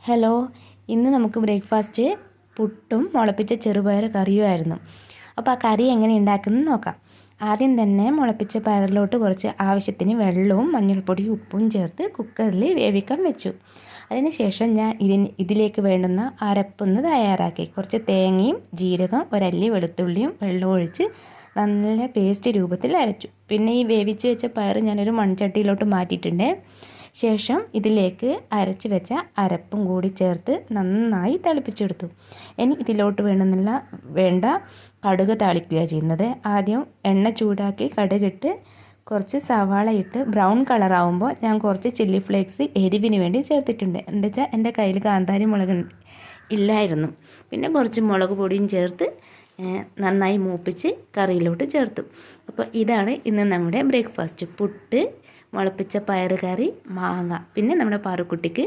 Hello, ഇന്ന് നമുക്ക് breakfast പുട്ടും മുളപ്പിച്ച ചെറുപയർ കറിയുമായിരുന്നു. അപ്പോൾ ആ കറി എങ്ങനെ ഉണ്ടാക്കുന്നത് നോക്കാം. ആദ്യം തന്നെ മുളപ്പിച്ച പയറിലോട്ട് കുറച്ച് ആവശ്യത്തിന് വെള്ളവും മഞ്ഞൾപ്പൊടിയും ഉപ്പും ചേർത്ത് കുക്കറിൽ വേവിക്കാൻ വെച്ചു. അതിനുശേഷം ഞാൻ ഇതിലേക്ക് വേണ്ടുന്ന അരപ്പൊന്ന് തയ്യാറാക്കി. കുറച്ച് തേങ്ങയും ജീരകം, ഒരല്ലി വെളുത്തുള്ളിയും വെള്ളം ഒഴിച്ച് നല്ല പേസ്റ്റ് രൂപത്തിൽ അരച്ചു. പിന്നെ ഈ വേവിച്ച് വെച്ച പയർ ഞാനൊരു മൺചട്ടിയിലോട്ട് മാറ്റിയിട്ടുണ്ട്. ശേഷം ഇതിലേക്ക് അരച്ച് വെച്ച അരപ്പും കൂടി ചേർത്ത് നന്നായി തിളപ്പിച്ചെടുത്തു. ഇനി ഇതിലോട്ട് വേണ്ട കടുക് താളിക്കുക ചെയ്യുന്നത്. ആദ്യം എണ്ണ ചൂടാക്കി കടുകിട്ട് കുറച്ച് സവാള ഇട്ട് ബ്രൗൺ കളറാവുമ്പോൾ ഞാൻ കുറച്ച് ചില്ലി ഫ്ലേക്സ് എരിവിന് വേണ്ടി ചേർത്തിട്ടുണ്ട്. എന്താ വെച്ചാൽ എൻ്റെ കയ്യിൽ കാന്താരി മുളക് ഇല്ലായിരുന്നു. പിന്നെ കുറച്ച് മുളക് പൊടിയും ചേർത്ത് നന്നായി മൂപ്പിച്ച് കറിയിലോട്ട് ചേർത്തു. അപ്പോൾ ഇതാണ് ഇന്ന് നമ്മുടെ ബ്രേക്ക്ഫാസ്റ്റ്. പുട്ട്, മുളപ്പിച്ച പയറ് കറി, മാങ്ങ, പിന്നെ നമ്മുടെ പാറുക്കുട്ടിക്ക്